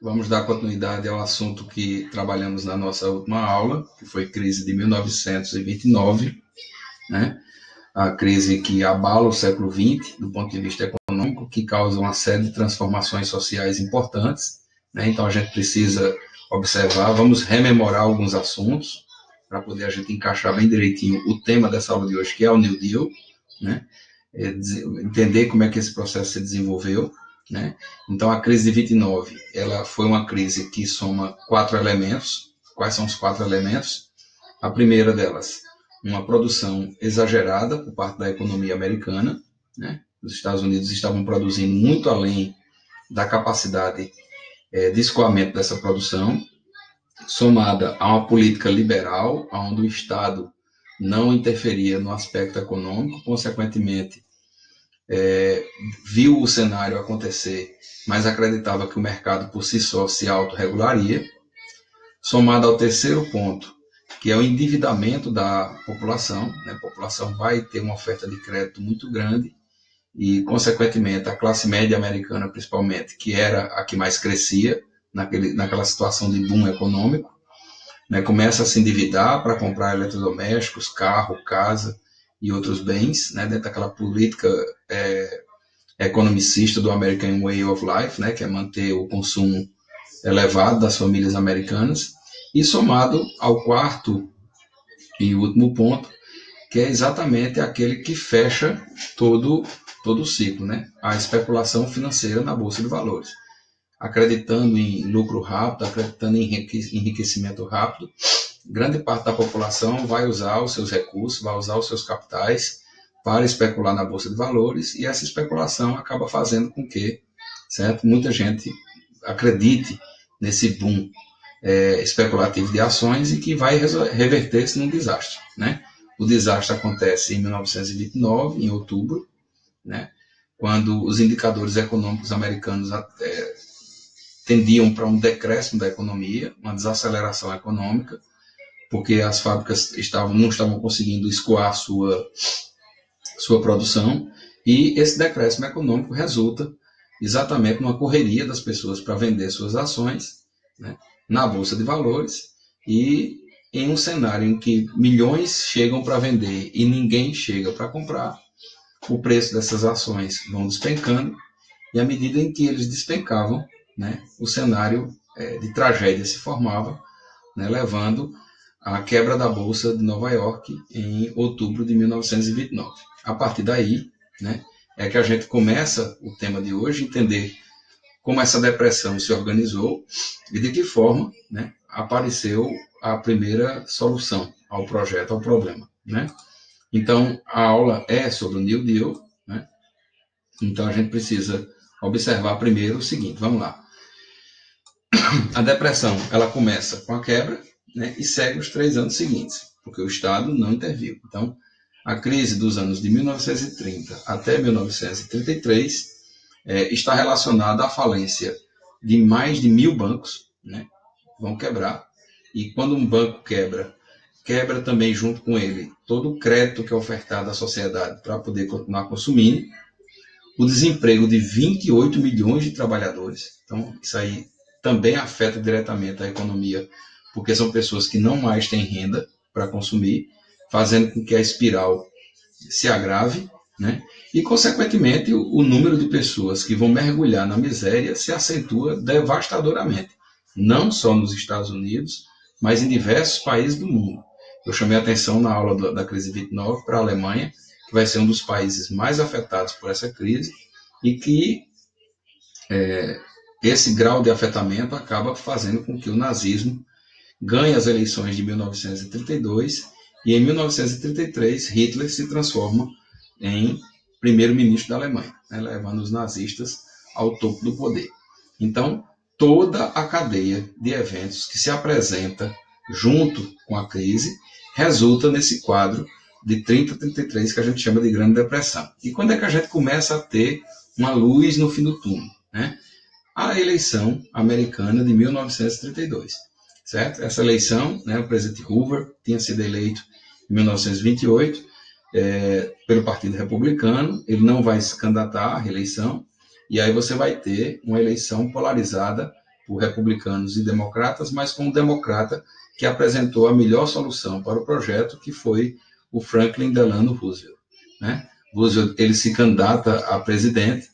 Vamos dar continuidade ao assunto que trabalhamos na nossa última aula, que foi crise de 1929, né? A crise que abala o século XX, do ponto de vista econômico, que causa uma série de transformações sociais importantes, né? Então, a gente precisa observar, vamos rememorar alguns assuntos, para poder a gente encaixar bem direitinho o tema dessa aula de hoje, que é o New Deal, né? Entender como é que esse processo se desenvolveu, né? Então, a crise de 29, ela foi uma crise que soma 4 elementos. Quais são os 4 elementos? A primeira delas, uma produção exagerada por parte da economia americana, né? Os Estados Unidos estavam produzindo muito além da capacidade de escoamento dessa produção, somada a uma política liberal, onde o Estado não interferia no aspecto econômico, consequentemente, viu o cenário acontecer, mas acreditava que o mercado por si só se autorregularia, somado ao terceiro ponto, que é o endividamento da população, né? A população vai ter uma oferta de crédito muito grande e, consequentemente, a classe média americana, principalmente, que era a que mais crescia naquela situação de boom econômico, né? Começa a se endividar para comprar eletrodomésticos, carro, casa e outros bens, né? Dentro daquela política economicista do American Way of Life, né? Que é manter o consumo elevado das famílias americanas, e somado ao quarto e último ponto, que é exatamente aquele que fecha todo o ciclo, né? A especulação financeira na Bolsa de Valores. Acreditando em lucro rápido, acreditando em enriquecimento rápido, grande parte da população vai usar os seus recursos, vai usar os seus capitais para especular na Bolsa de Valores, e essa especulação acaba fazendo com que, certo, muita gente acredite nesse boom especulativo de ações e que vai reverter-se num desastre, né? O desastre acontece em 1929, em outubro, né? Quando os indicadores econômicos americanos tendiam para um decréscimo da economia, uma desaceleração econômica, porque as fábricas não estavam conseguindo escoar sua produção, e esse decréscimo econômico resulta exatamente numa correria das pessoas para vender suas ações, né, na Bolsa de Valores, e em um cenário em que milhões chegam para vender e ninguém chega para comprar, o preço dessas ações vão despencando, e à medida em que eles despencavam, né, o cenário de tragédia se formava, né, levando à quebra da Bolsa de Nova York em outubro de 1929. A partir daí, né, é que a gente começa o tema de hoje, entender como essa depressão se organizou e de que forma, né, apareceu a primeira solução ao projeto, ao problema, né? Então, a aula é sobre o New Deal, né? Então, a gente precisa observar primeiro o seguinte, vamos lá. A depressão, ela começa com a quebra, né, e segue os 3 anos seguintes, porque o Estado não interviu. Então, a crise dos anos de 1930 até 1933 está relacionada à falência de mais de 1.000 bancos, né, vão quebrar. E quando um banco quebra também junto com ele todo o crédito que é ofertado à sociedade para poder continuar consumindo, o desemprego de 28 milhões de trabalhadores. Então, isso aí também afeta diretamente a economia, porque são pessoas que não mais têm renda para consumir, fazendo com que a espiral se agrave, né? E, consequentemente, o número de pessoas que vão mergulhar na miséria se acentua devastadoramente, não só nos Estados Unidos, mas em diversos países do mundo. Eu chamei a atenção na aula da crise de 29 para a Alemanha, que vai ser um dos países mais afetados por essa crise, e que esse grau de afetamento acaba fazendo com que o nazismo ganhe as eleições de 1932, e em 1933 Hitler se transforma em primeiro-ministro da Alemanha, né, levando os nazistas ao topo do poder. Então, toda a cadeia de eventos que se apresenta junto com a crise resulta nesse quadro de 30 a 33 que a gente chama de Grande Depressão. E quando é que a gente começa a ter uma luz no fim do túnel, né? A eleição americana de 1932, certo? Essa eleição, né, o presidente Hoover tinha sido eleito em 1928 pelo Partido Republicano, ele não vai se candidatar à reeleição, e aí você vai ter uma eleição polarizada por republicanos e democratas, mas com um democrata que apresentou a melhor solução para o projeto, que foi o Franklin Delano Roosevelt. Né? Roosevelt, ele se candidata a presidente,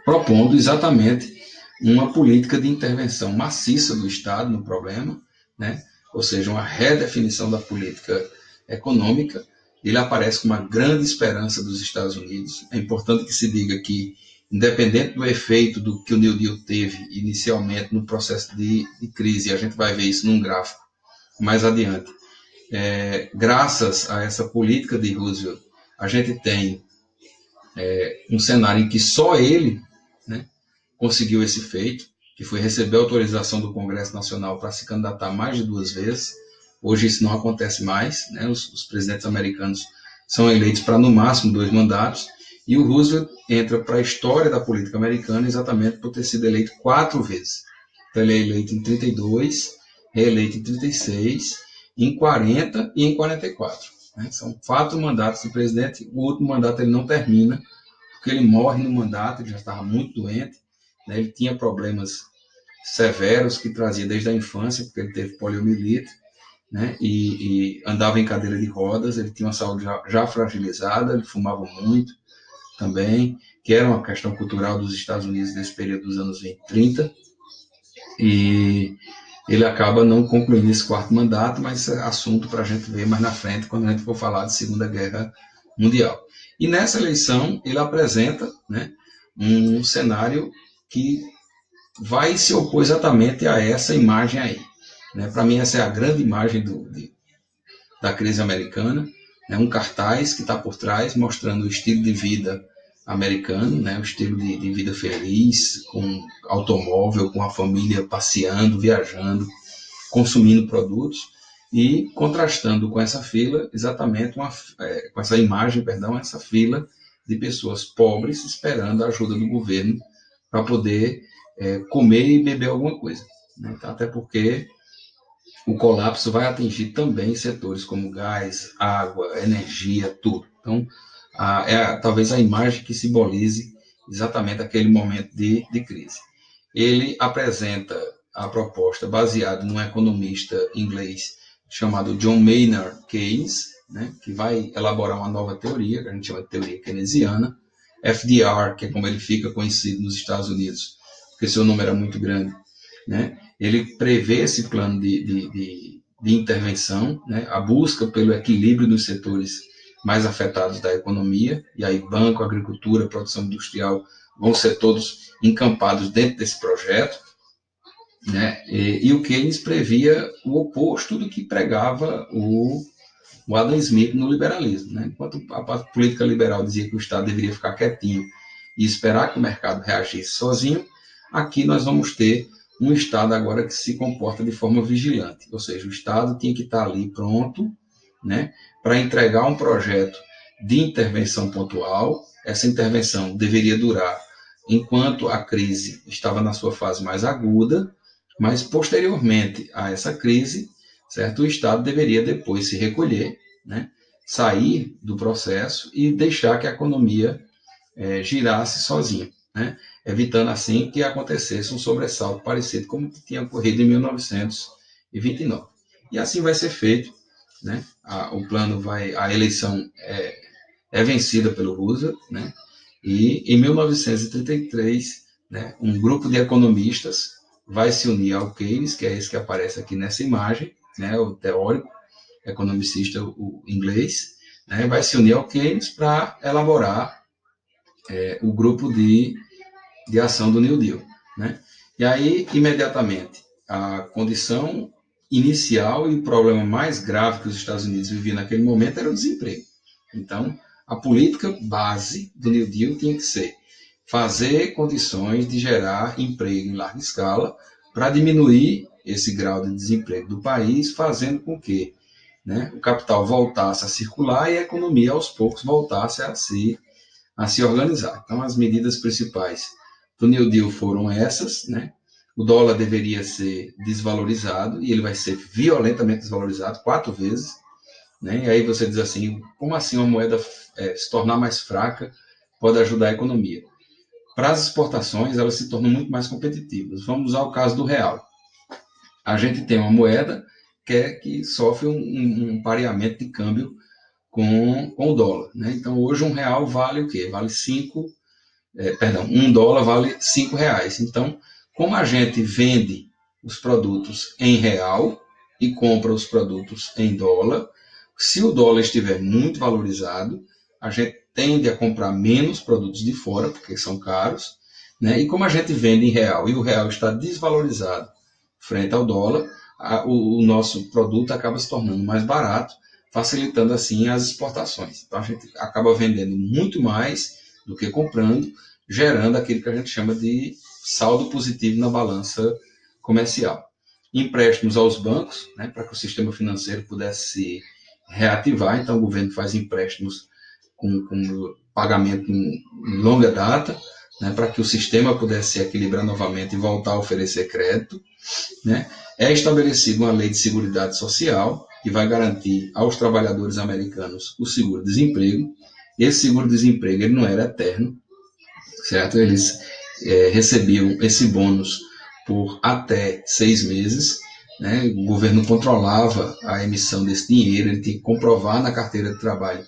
propondo exatamente uma política de intervenção maciça do Estado no problema, né? Ou seja, uma redefinição da política econômica. Ele aparece com uma grande esperança dos Estados Unidos. É importante que se diga que, independente do efeito do que o New Deal teve inicialmente no processo de crise, a gente vai ver isso num gráfico mais adiante, graças a essa política de Roosevelt, a gente tem um cenário em que só ele, né, conseguiu esse feito, que foi receber a autorização do Congresso Nacional para se candidatar mais de 2 vezes. Hoje isso não acontece mais, né? Os presidentes americanos são eleitos para no máximo 2 mandatos, e o Roosevelt entra para a história da política americana exatamente por ter sido eleito 4 vezes. Então ele é eleito em 32, reeleito em 36, em 40 e em 44. Né? São 4 mandatos de presidente. O último mandato ele não termina, porque ele morre no mandato, ele já estava muito doente, né? Ele tinha problemas severos que trazia desde a infância, porque ele teve poliomielite, né? E andava em cadeira de rodas, ele tinha uma saúde já fragilizada, ele fumava muito também, que era uma questão cultural dos Estados Unidos nesse período dos anos 20 e 30, e ele acaba não concluindo esse 4º mandato, mas é assunto para a gente ver mais na frente, quando a gente for falar de Segunda Guerra Mundial. E nessa eleição ele apresenta, né, um cenário que vai se opor exatamente a essa imagem aí. Né? Para mim essa é a grande imagem da crise americana, né? Um cartaz que está por trás mostrando o estilo de vida americano, né? O estilo de vida feliz, com automóvel, com a família passeando, viajando, consumindo produtos, e contrastando com essa fila, exatamente com essa imagem, essa fila de pessoas pobres esperando a ajuda do governo para poder comer e beber alguma coisa. Né? Então, até porque o colapso vai atingir também setores como gás, água, energia, tudo. Então, talvez a imagem que simbolize exatamente aquele momento de crise. Ele apresenta a proposta baseada num economista inglês chamado John Maynard Keynes, né, que vai elaborar uma nova teoria, que a gente chama de teoria keynesiana. FDR, que é como ele fica conhecido nos Estados Unidos, porque seu nome era muito grande, né? Ele prevê esse plano de intervenção, né? A busca pelo equilíbrio dos setores mais afetados da economia, e aí banco, agricultura, produção industrial vão ser todos encampados dentro desse projeto, né? E o Keynes previa o oposto do que pregava o Adam Smith no liberalismo. Né? Enquanto a política liberal dizia que o Estado deveria ficar quietinho e esperar que o mercado reagisse sozinho, aqui nós vamos ter um Estado agora que se comporta de forma vigilante, ou seja, o Estado tinha que estar ali pronto, né, para entregar um projeto de intervenção pontual. Essa intervenção deveria durar enquanto a crise estava na sua fase mais aguda, mas posteriormente a essa crise, certo, o Estado deveria depois se recolher, né, sair do processo e deixar que a economia girasse sozinha, né, evitando assim que acontecesse um sobressalto parecido com o que tinha ocorrido em 1929. E assim vai ser feito, né? A eleição é vencida pelo Roosevelt, né? E em 1933, né, um grupo de economistas vai se unir ao Keynes, que é esse que aparece aqui nessa imagem, né, o teórico, economicista o inglês, né, vai se unir ao Keynes para elaborar o grupo de ação do New Deal. Né? E aí, imediatamente, a condição inicial e o problema mais grave que os Estados Unidos viviam naquele momento era o desemprego. Então, a política base do New Deal tinha que ser fazer condições de gerar emprego em larga escala para diminuir esse grau de desemprego do país, fazendo com que, né, o capital voltasse a circular e a economia, aos poucos, voltasse a se organizar. Então, as medidas principais do New Deal foram essas, né? O dólar deveria ser desvalorizado, e ele vai ser violentamente desvalorizado 4 vezes. Né? E aí você diz assim, como assim uma moeda se tornar mais fraca pode ajudar a economia? Para as exportações, elas se tornam muito mais competitivas. Vamos usar o caso do real. A gente tem uma moeda que sofre um pareamento de câmbio com o dólar, né? Então, hoje um real vale o quê? Vale um dólar vale R$ 5. Então, como a gente vende os produtos em real e compra os produtos em dólar, se o dólar estiver muito valorizado, a gente tende a comprar menos produtos de fora, porque são caros, né? E como a gente vende em real e o real está desvalorizado frente ao dólar, o nosso produto acaba se tornando mais barato, facilitando assim as exportações. Então a gente acaba vendendo muito mais do que comprando, gerando aquilo que a gente chama de saldo positivo na balança comercial. Empréstimos aos bancos, né, para que o sistema financeiro pudesse se reativar, então o governo faz empréstimos com pagamento em longa data, né, para que o sistema pudesse se equilibrar novamente e voltar a oferecer crédito, né. É estabelecida uma lei de seguridade social que vai garantir aos trabalhadores americanos o seguro-desemprego. Esse seguro-desemprego ele não era eterno, certo? Eles recebiam esse bônus por até 6 meses, né? O governo controlava a emissão desse dinheiro, ele tinha que comprovar na carteira de trabalho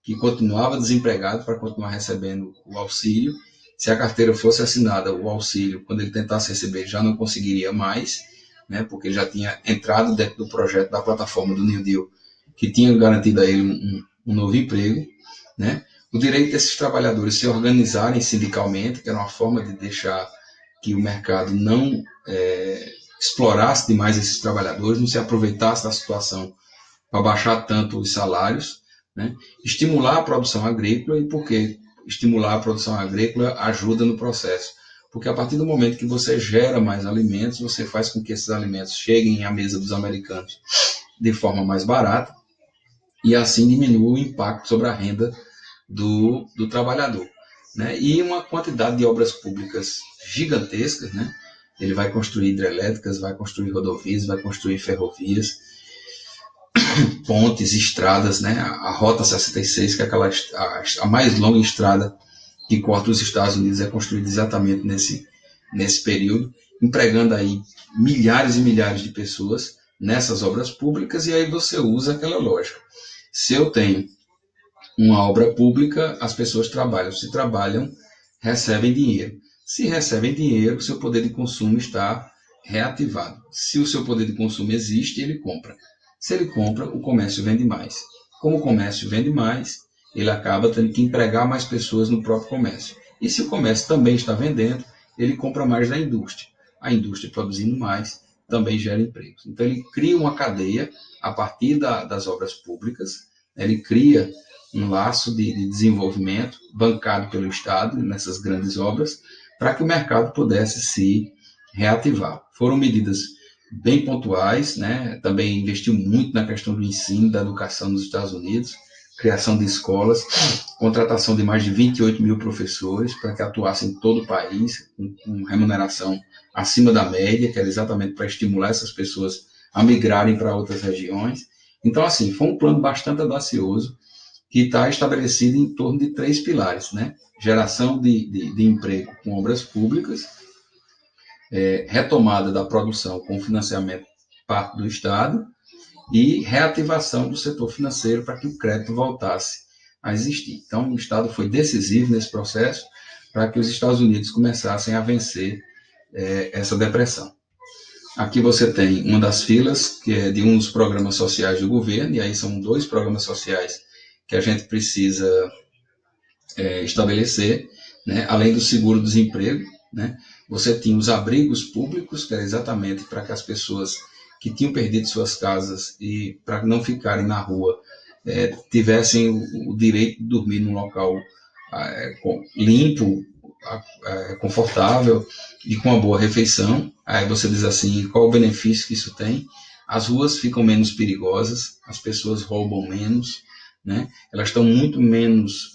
que continuava desempregado para continuar recebendo o auxílio. Se a carteira fosse assinada, o auxílio, quando ele tentasse receber, já não conseguiria mais, né, porque ele já tinha entrado dentro do projeto da plataforma do New Deal, que tinha garantido a ele um novo emprego, né. O direito desses trabalhadores se organizarem sindicalmente, que era uma forma de deixar que o mercado não explorasse demais esses trabalhadores, não se aproveitasse da situação para baixar tanto os salários, né? Estimular a produção agrícola. E por que estimular a produção agrícola ajuda no processo? Porque a partir do momento que você gera mais alimentos, você faz com que esses alimentos cheguem à mesa dos americanos de forma mais barata e assim diminui o impacto sobre a renda do trabalhador, né? E uma quantidade de obras públicas gigantescas, né? Ele vai construir hidrelétricas, vai construir rodovias, vai construir ferrovias, pontes, estradas, né? A Rota 66, que é a mais longa estrada que corta os Estados Unidos, é construída exatamente nesse período, empregando aí milhares e milhares de pessoas nessas obras públicas. E aí você usa aquela lógica. Se eu tenho uma obra pública, as pessoas trabalham. Se trabalham, recebem dinheiro. Se recebem dinheiro, seu poder de consumo está reativado. Se o seu poder de consumo existe, ele compra. Se ele compra, o comércio vende mais. Como o comércio vende mais, ele acaba tendo que empregar mais pessoas no próprio comércio. E se o comércio também está vendendo, ele compra mais da indústria. A indústria produzindo mais também gera empregos. Então ele cria uma cadeia a partir das obras públicas, ele cria um laço de desenvolvimento bancado pelo Estado nessas grandes obras, para que o mercado pudesse se reativar. Foram medidas bem pontuais, né? Também investiu muito na questão do ensino, da educação nos Estados Unidos, criação de escolas, contratação de mais de 28 mil professores para que atuassem em todo o país, com remuneração acima da média, que era exatamente para estimular essas pessoas a migrarem para outras regiões. Então, assim, foi um plano bastante audacioso, que está estabelecido em torno de 3 pilares, né? Geração de emprego com obras públicas, retomada da produção com financiamento parte do Estado e reativação do setor financeiro para que o crédito voltasse a existir. Então, o Estado foi decisivo nesse processo para que os Estados Unidos começassem a vencer essa depressão. Aqui você tem uma das filas, que é de um dos programas sociais do governo, e aí são 2 programas sociais que a gente precisa estabelecer, né? Além do seguro-desemprego, né? Você tinha os abrigos públicos, que era exatamente para que as pessoas que tinham perdido suas casas e para não ficarem na rua tivessem o direito de dormir num local limpo, confortável e com uma boa refeição. Aí você diz assim, qual o benefício que isso tem? As ruas ficam menos perigosas, as pessoas roubam menos, né? Elas estão muito menos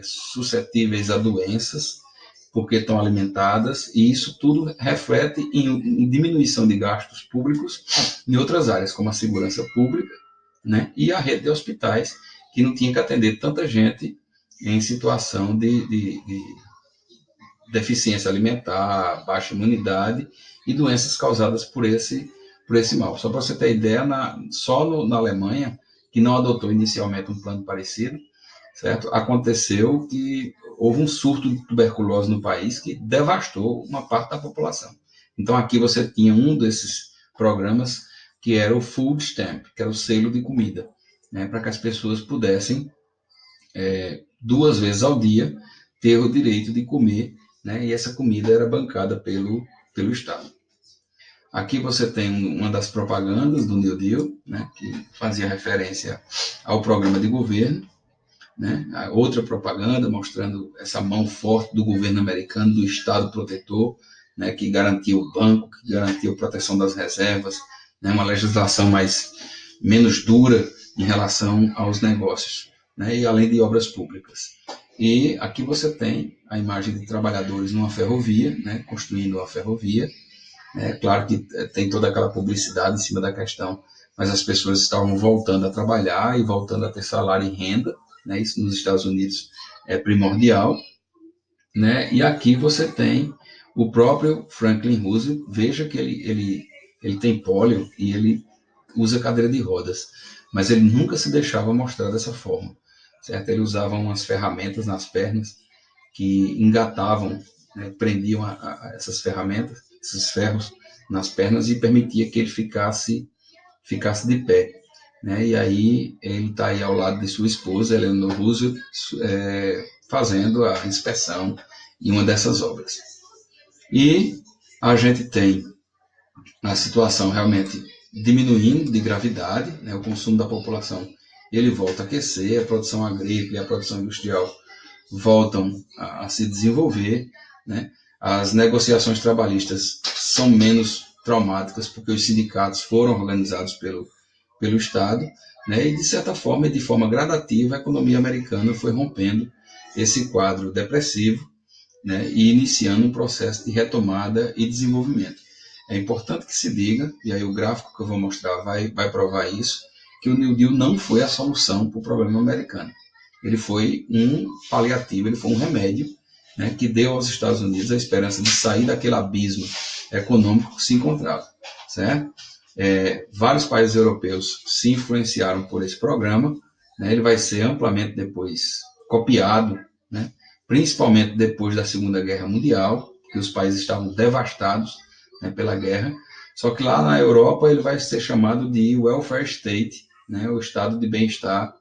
suscetíveis a doenças, porque estão alimentadas, e isso tudo reflete em diminuição de gastos públicos em outras áreas, como a segurança pública, né? E a rede de hospitais, que não tinha que atender tanta gente em situação deficiência alimentar, baixa imunidade e doenças causadas por esse mal. Só para você ter ideia, só na Alemanha, que não adotou inicialmente um plano parecido, certo? Aconteceu que houve um surto de tuberculose no país que devastou uma parte da população. Então aqui você tinha um desses programas que era o Food Stamp, que era o selo de comida, né, para que as pessoas pudessem 2 vezes ao dia ter o direito de comer, né, e essa comida era bancada pelo Estado. Aqui você tem uma das propagandas do New Deal, né, que fazia referência ao programa de governo, né, outra propaganda mostrando essa mão forte do governo americano, do Estado protetor, né, que garantia o banco, que garantia a proteção das reservas, né, uma legislação menos dura em relação aos negócios, né, e além de obras públicas. E aqui você tem a imagem de trabalhadores numa ferrovia, né, construindo uma ferrovia. É claro que tem toda aquela publicidade em cima da questão, mas as pessoas estavam voltando a trabalhar e voltando a ter salário e renda, né, isso nos Estados Unidos é primordial, né, e aqui você tem o próprio Franklin Roosevelt. Veja que ele tem pólio e ele usa cadeira de rodas, mas ele nunca se deixava mostrar dessa forma, certo? Ele usava umas ferramentas nas pernas que engatavam, né, prendiam essas ferramentas, esses ferros nas pernas e permitia que ele ficasse de pé, né? E aí ele está aí ao lado de sua esposa, Eleanor Roosevelt, fazendo a inspeção em uma dessas obras. E a gente tem a situação realmente diminuindo de gravidade, né? O consumo da população ele volta a aquecer, a produção agrícola e a produção industrial voltam a se desenvolver, né? As negociações trabalhistas são menos traumáticas porque os sindicatos foram organizados pelo Estado, né? E de certa forma e de forma gradativa a economia americana foi rompendo esse quadro depressivo, né, e iniciando um processo de retomada e desenvolvimento. É importante que se diga, e aí o gráfico que eu vou mostrar vai provar isso, que o New Deal não foi a solução para o problema americano. Ele foi um paliativo, ele foi um remédio, né, que deu aos Estados Unidos a esperança de sair daquele abismo econômico que se encontrava, certo? Vários países europeus se influenciaram por esse programa, né, ele vai ser amplamente depois copiado, né, principalmente depois da Segunda Guerra Mundial, que os países estavam devastados, né, pela guerra. Só que lá na Europa ele vai ser chamado de welfare state, né, o estado de bem-estar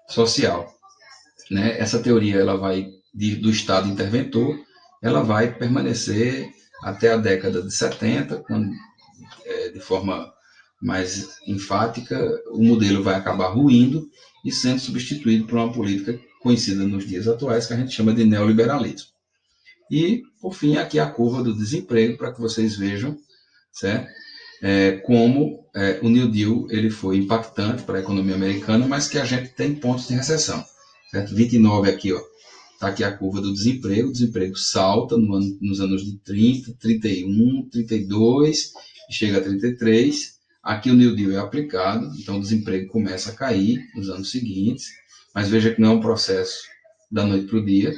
social, né? Essa teoria ela vai do Estado interventor, ela vai permanecer até a década de 70, quando, de forma mais enfática, o modelo vai acabar ruindo e sendo substituído por uma política conhecida nos dias atuais, que a gente chama de neoliberalismo. E, por fim, aqui a curva do desemprego, para que vocês vejam, certo? Como o New Deal ele foi impactante para a economia americana, mas que a gente tem pontos de recessão. Certo? 29 aqui, ó, está aqui a curva do desemprego. O desemprego salta nos anos de 30, 31, 32 e chega a 33. Aqui o New Deal é aplicado, então o desemprego começa a cair nos anos seguintes, mas veja que não é um processo da noite para o dia,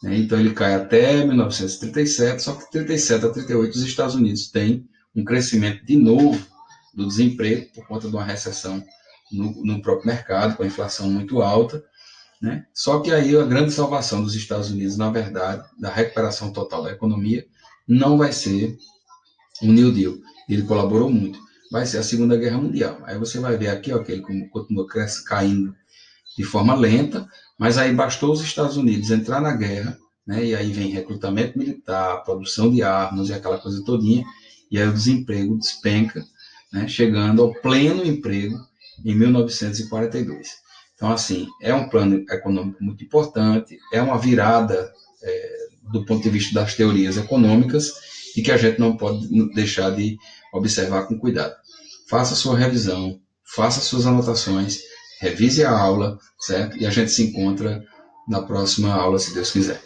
né? Então ele cai até 1937, só que de 37 a 38 os Estados Unidos têm um crescimento de novo do desemprego por conta de uma recessão no próprio mercado, com a inflação muito alta, né? Só que aí a grande salvação dos Estados Unidos, na verdade, da recuperação total da economia, não vai ser o New Deal. Ele colaborou muito. Vai ser a Segunda Guerra Mundial. Aí você vai ver aqui, ó, que ele continua caindo de forma lenta, mas aí bastou os Estados Unidos entrar na guerra, né? E aí vem recrutamento militar, produção de armas e aquela coisa todinha, e aí o desemprego despenca, né? Chegando ao pleno emprego em 1942. Então, assim, é um plano econômico muito importante, é uma virada do ponto de vista das teorias econômicas e que a gente não pode deixar de observar com cuidado. Faça sua revisão, faça suas anotações, revise a aula, certo? E a gente se encontra na próxima aula, se Deus quiser.